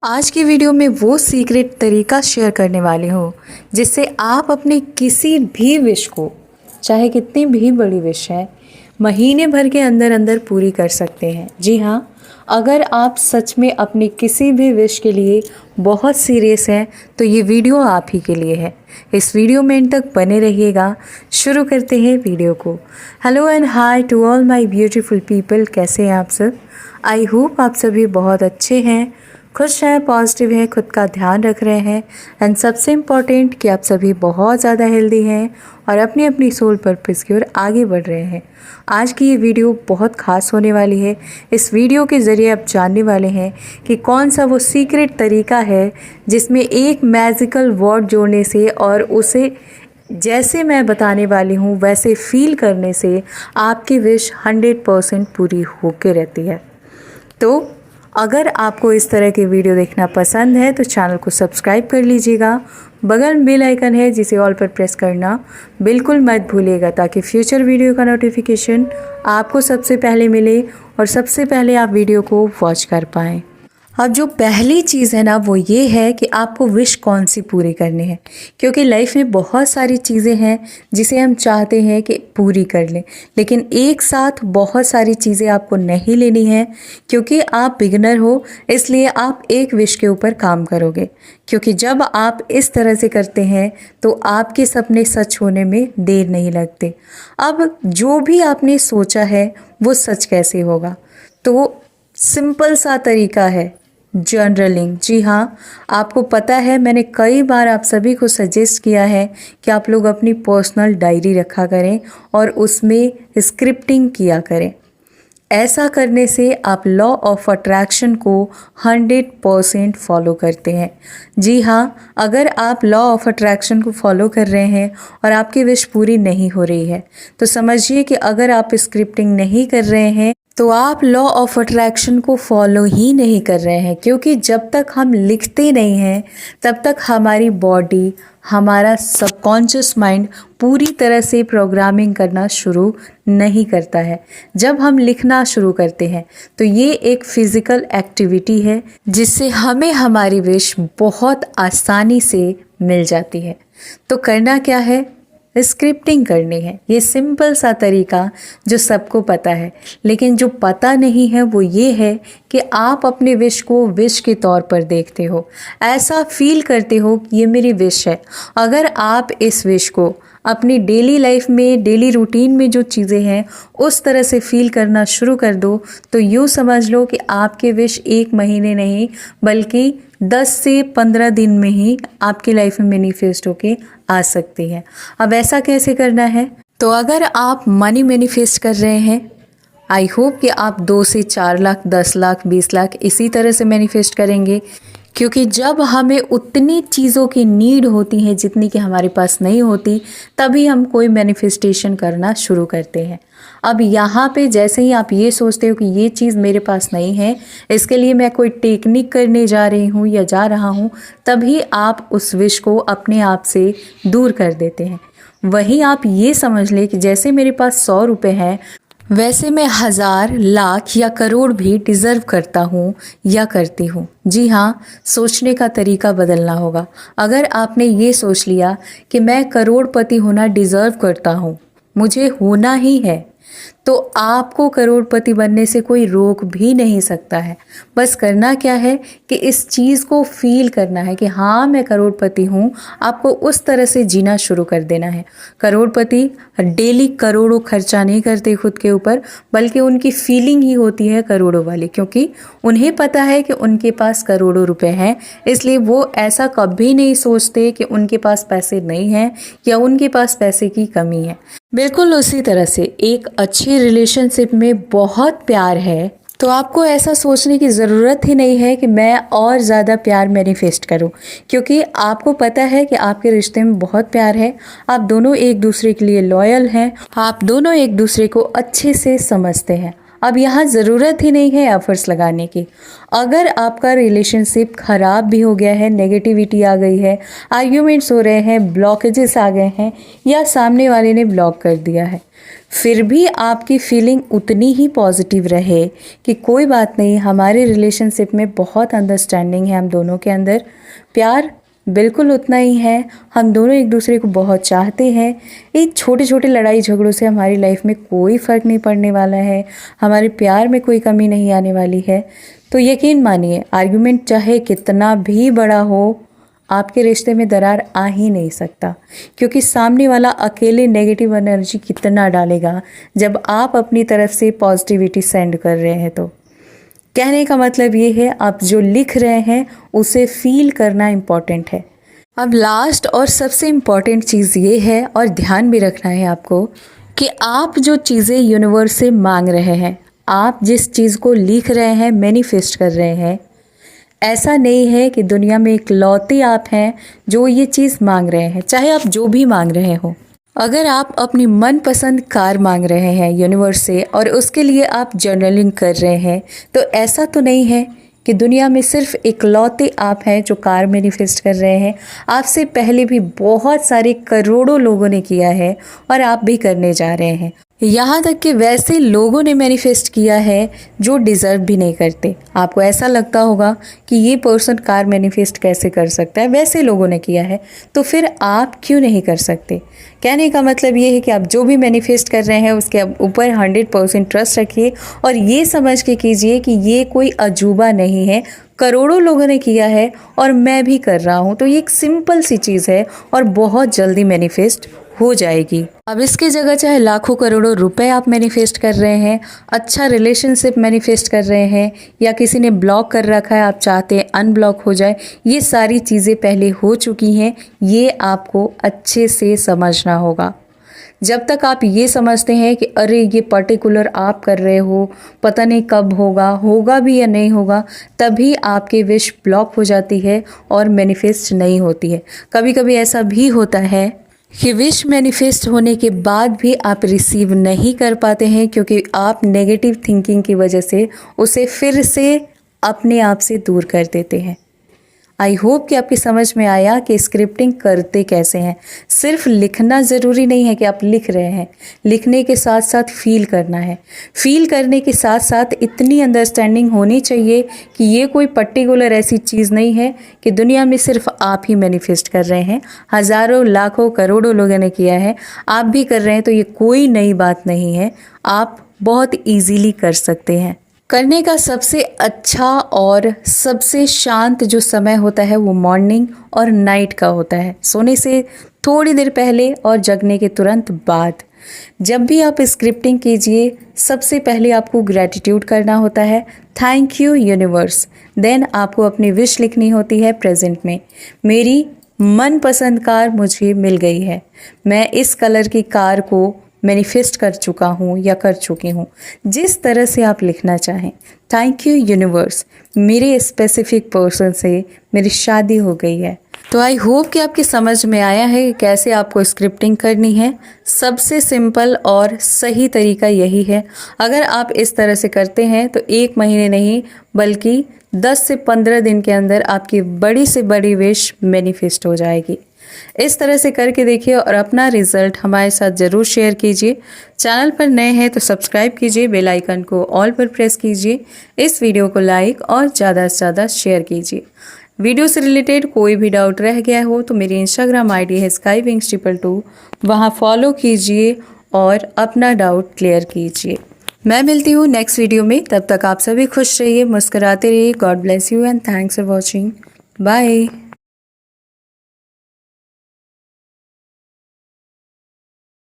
आज की वीडियो में वो सीक्रेट तरीका शेयर करने वाली हूँ जिससे आप अपने किसी भी विश को, चाहे कितनी भी बड़ी विश है, महीने भर के अंदर अंदर पूरी कर सकते हैं। जी हाँ, अगर आप सच में अपनी किसी भी विश के लिए बहुत सीरियस हैं तो ये वीडियो आप ही के लिए है। इस वीडियो में एंड तक बने रहिएगा। शुरू करते हैं वीडियो को। Hello and hi to all my beautiful people. कैसे हैं आप सब? आई होप आप सभी बहुत अच्छे हैं, खुश हैं, पॉजिटिव हैं, खुद का ध्यान रख रहे हैं एंड सबसे इम्पॉर्टेंट कि आप सभी बहुत ज़्यादा हेल्दी हैं और अपनी अपनी सोल पर्पस की ओर आगे बढ़ रहे हैं। आज की ये वीडियो बहुत ख़ास होने वाली है। इस वीडियो के ज़रिए आप जानने वाले हैं कि कौन सा वो सीक्रेट तरीका है जिसमें एक मैजिकल वर्ड जोड़ने से और उसे जैसे मैं बताने वाली हूँ वैसे फील करने से आपकी विश 100% पूरी होके रहती है। तो अगर आपको इस तरह के वीडियो देखना पसंद है तो चैनल को सब्सक्राइब कर लीजिएगा। बगल में बेल आइकन है जिसे ऑल पर प्रेस करना बिल्कुल मत भूलिएगा ताकि फ्यूचर वीडियो का नोटिफिकेशन आपको सबसे पहले मिले और सबसे पहले आप वीडियो को वॉच कर पाएँ। अब जो पहली चीज़ है ना वो ये है कि आपको विश कौन सी पूरी करनी है, क्योंकि लाइफ में बहुत सारी चीज़ें हैं जिसे हम चाहते हैं कि पूरी कर लें, लेकिन एक साथ बहुत सारी चीज़ें आपको नहीं लेनी है क्योंकि आप बिगिनर हो। इसलिए आप एक विश के ऊपर काम करोगे, क्योंकि जब आप इस तरह से करते हैं तो आपके सपने सच होने में देर नहीं लगते। अब जो भी आपने सोचा है वो सच कैसे होगा? तो सिंपल सा तरीका है जर्नलिंग। जी हाँ, आपको पता है मैंने कई बार आप सभी को सजेस्ट किया है कि आप लोग अपनी पर्सनल डायरी रखा करें और उसमें स्क्रिप्टिंग किया करें। ऐसा करने से आप लॉ ऑफ अट्रैक्शन को 100% फॉलो करते हैं। जी हाँ, अगर आप लॉ ऑफ अट्रैक्शन को फॉलो कर रहे हैं और आपकी विश पूरी नहीं हो रही है तो समझिए कि अगर आप स्क्रिप्टिंग नहीं कर रहे हैं तो आप लॉ ऑफ अट्रैक्शन को फॉलो ही नहीं कर रहे हैं, क्योंकि जब तक हम लिखते नहीं हैं तब तक हमारी बॉडी, हमारा सबकॉन्शियस माइंड पूरी तरह से प्रोग्रामिंग करना शुरू नहीं करता है। जब हम लिखना शुरू करते हैं तो ये एक फिज़िकल एक्टिविटी है जिससे हमें हमारी विश बहुत आसानी से मिल जाती है। तो करना क्या है? स्क्रिप्टिंग करनी है। ये सिंपल सा तरीका जो सबको पता है, लेकिन जो पता नहीं है वो ये है कि आप अपने विश को विश के तौर पर देखते हो, ऐसा फील करते हो कि ये मेरी विश है। अगर आप इस विश को अपनी डेली लाइफ में, डेली रूटीन में जो चीज़ें हैं उस तरह से फील करना शुरू कर दो तो यूँ समझ लो कि आपके विश 1 महीने नहीं बल्कि 10 से 15 दिन में ही आपकी लाइफ में मैनिफेस्ट होके आ सकती है। अब ऐसा कैसे करना है? तो अगर आप मनी मैनिफेस्ट कर रहे हैं, आई होप कि आप 2 से 4 लाख, 10 लाख, 20 लाख इसी तरह से मैनिफेस्ट करेंगे, क्योंकि जब हमें उतनी चीज़ों की नीड होती है जितनी कि हमारे पास नहीं होती तभी हम कोई मैनिफेस्टेशन करना शुरू करते हैं। अब यहाँ पे जैसे ही आप ये सोचते हो कि ये चीज़ मेरे पास नहीं है, इसके लिए मैं कोई टेक्निक करने जा रही हूँ या जा रहा हूँ, तभी आप उस विश को अपने आप से दूर कर देते हैं। वहीं आप ये समझ लें कि जैसे मेरे पास 100 रुपये हैं वैसे मैं 1000, लाख या करोड़ भी डिज़र्व करता हूँ या करती हूँ। जी हाँ, सोचने का तरीका बदलना होगा। अगर आपने ये सोच लिया कि मैं करोड़पति होना डिज़र्व करता हूँ, मुझे होना ही है, तो आपको करोड़पति बनने से कोई रोक भी नहीं सकता है। बस करना क्या है कि इस चीज़ को फील करना है कि हाँ मैं करोड़पति हूँ। आपको उस तरह से जीना शुरू कर देना है। करोड़पति डेली करोड़ों खर्चा नहीं करते खुद के ऊपर, बल्कि उनकी फीलिंग ही होती है करोड़ों वाली, क्योंकि उन्हें पता है कि उनके पास करोड़ों रुपए हैं। इसलिए वो ऐसा कभी नहीं सोचते कि उनके पास पैसे नहीं हैं या उनके पास पैसे की कमी है। बिल्कुल उसी तरह से एक अच्छी रिलेशनशिप में बहुत प्यार है तो आपको ऐसा सोचने की ज़रूरत ही नहीं है कि मैं और ज़्यादा प्यार मैनिफेस्ट करूं, क्योंकि आपको पता है कि आपके रिश्ते में बहुत प्यार है। आप दोनों एक दूसरे के लिए लॉयल हैं, आप दोनों एक दूसरे को अच्छे से समझते हैं। अब यहाँ ज़रूरत ही नहीं है एफर्ट्स लगाने की। अगर आपका रिलेशनशिप ख़राब भी हो गया है, नेगेटिविटी आ गई है, आर्ग्यूमेंट्स हो रहे हैं, ब्लॉकेजेस आ गए हैं या सामने वाले ने ब्लॉक कर दिया है, फिर भी आपकी फीलिंग उतनी ही पॉजिटिव रहे कि कोई बात नहीं, हमारे रिलेशनशिप में बहुत अंडरस्टैंडिंग है, हम दोनों के अंदर प्यार बिल्कुल उतना ही है, हम दोनों एक दूसरे को बहुत चाहते हैं, इन छोटे छोटे लड़ाई झगड़ों से हमारी लाइफ में कोई फ़र्क नहीं पड़ने वाला है, हमारे प्यार में कोई कमी नहीं आने वाली है, तो यकीन मानिए आर्गुमेंट चाहे कितना भी बड़ा हो, आपके रिश्ते में दरार आ ही नहीं सकता, क्योंकि सामने वाला अकेले नेगेटिव एनर्जी कितना डालेगा जब आप अपनी तरफ से पॉजिटिविटी सेंड कर रहे हैं। तो कहने का मतलब ये है, आप जो लिख रहे हैं उसे फील करना इम्पॉर्टेंट है। अब लास्ट और सबसे इम्पॉर्टेंट चीज़ ये है, और ध्यान भी रखना है आपको, कि आप जो चीज़ें यूनिवर्स से मांग रहे हैं, आप जिस चीज़ को लिख रहे हैं, मैनिफेस्ट कर रहे हैं, ऐसा नहीं है कि दुनिया में इकलौते आप हैं जो ये चीज़ मांग रहे हैं, चाहे आप जो भी मांग रहे हो। अगर आप अपनी मनपसंद कार मांग रहे हैं यूनिवर्स से और उसके लिए आप जर्नलिंग कर रहे हैं, तो ऐसा तो नहीं है कि दुनिया में सिर्फ इकलौते आप हैं जो कार मैनिफेस्ट कर रहे हैं। आपसे पहले भी बहुत सारे करोड़ों लोगों ने किया है और आप भी करने जा रहे हैं। यहाँ तक कि वैसे लोगों ने मैनिफेस्ट किया है जो डिज़र्व भी नहीं करते। आपको ऐसा लगता होगा कि ये पर्सन कार मैनिफेस्ट कैसे कर सकता है, वैसे लोगों ने किया है, तो फिर आप क्यों नहीं कर सकते। कहने का मतलब ये है कि आप जो भी मैनिफेस्ट कर रहे हैं उसके ऊपर 100% ट्रस्ट रखिए और ये समझ के कीजिए कि ये कोई अजूबा नहीं है, करोड़ों लोगों ने किया है और मैं भी कर रहा हूँ। तो ये एक सिंपल सी चीज़ है और बहुत जल्दी मैनिफेस्ट हो जाएगी। अब इसकी जगह चाहे लाखों करोड़ों रुपए आप मैनिफेस्ट कर रहे हैं, अच्छा रिलेशनशिप मैनिफेस्ट कर रहे हैं, या किसी ने ब्लॉक कर रखा है, आप चाहते हैं अनब्लॉक हो जाए, ये सारी चीज़ें पहले हो चुकी हैं। ये आपको अच्छे से समझना होगा। जब तक आप ये समझते हैं कि अरे ये पर्टिकुलर आप कर रहे हो, पता नहीं कब होगा भी या नहीं होगा, तभी आपकी विश ब्लॉक हो जाती है और मैनिफेस्ट नहीं होती है। कभी कभी ऐसा भी होता है कि विश मैनिफेस्ट होने के बाद भी आप रिसीव नहीं कर पाते हैं, क्योंकि आप नेगेटिव थिंकिंग की वजह से उसे फिर से अपने आप से दूर कर देते हैं। आई होप कि आपकी समझ में आया कि स्क्रिप्टिंग करते कैसे हैं। सिर्फ लिखना ज़रूरी नहीं है कि आप लिख रहे हैं, लिखने के साथ साथ फील करना है। फील करने के साथ साथ इतनी अंडरस्टैंडिंग होनी चाहिए कि ये कोई पर्टिकुलर ऐसी चीज़ नहीं है कि दुनिया में सिर्फ आप ही मैनिफेस्ट कर रहे हैं, हज़ारों लाखों करोड़ों लोगों ने किया है, आप भी कर रहे हैं, तो ये कोई नई बात नहीं है। आप बहुत ईजीली कर सकते हैं। करने का सबसे अच्छा और सबसे शांत जो समय होता है वो मॉर्निंग और नाइट का होता है, सोने से थोड़ी देर पहले और जगने के तुरंत बाद। जब भी आप स्क्रिप्टिंग कीजिए, सबसे पहले आपको ग्रैटिट्यूड करना होता है, थैंक यू यूनिवर्स। देन आपको अपनी विश लिखनी होती है प्रेजेंट में, मेरी मनपसंद कार मुझे मिल गई है, मैं इस कलर की कार को मैनिफेस्ट कर चुका हूँ या कर चुकी हूँ। जिस तरह से आप लिखना चाहें, थैंक यू यूनिवर्स, मेरे स्पेसिफिक पर्सन से मेरी शादी हो गई है। तो आई होप कि आपकी समझ में आया है कि कैसे आपको स्क्रिप्टिंग करनी है। सबसे सिंपल और सही तरीका यही है। अगर आप इस तरह से करते हैं तो 1 महीने नहीं बल्कि 10 से 15 दिन के अंदर आपकी बड़ी से बड़ी विश मैनिफेस्ट हो जाएगी। इस तरह से करके देखिए और अपना रिजल्ट हमारे साथ ज़रूर शेयर कीजिए। चैनल पर नए हैं तो सब्सक्राइब कीजिए, बेल आइकन को ऑल पर प्रेस कीजिए, इस वीडियो को लाइक और ज़्यादा से ज़्यादा शेयर कीजिए। वीडियो से रिलेटेड कोई भी डाउट रह गया हो तो मेरी इंस्टाग्राम आईडी है skywings222, वहाँ फॉलो कीजिए और अपना डाउट क्लियर कीजिए। मैं मिलती हूँ नेक्स्ट वीडियो में, तब तक आप सभी खुश रहिए, मुस्कुराते रहिए। God bless you and thanks for watching. Bye.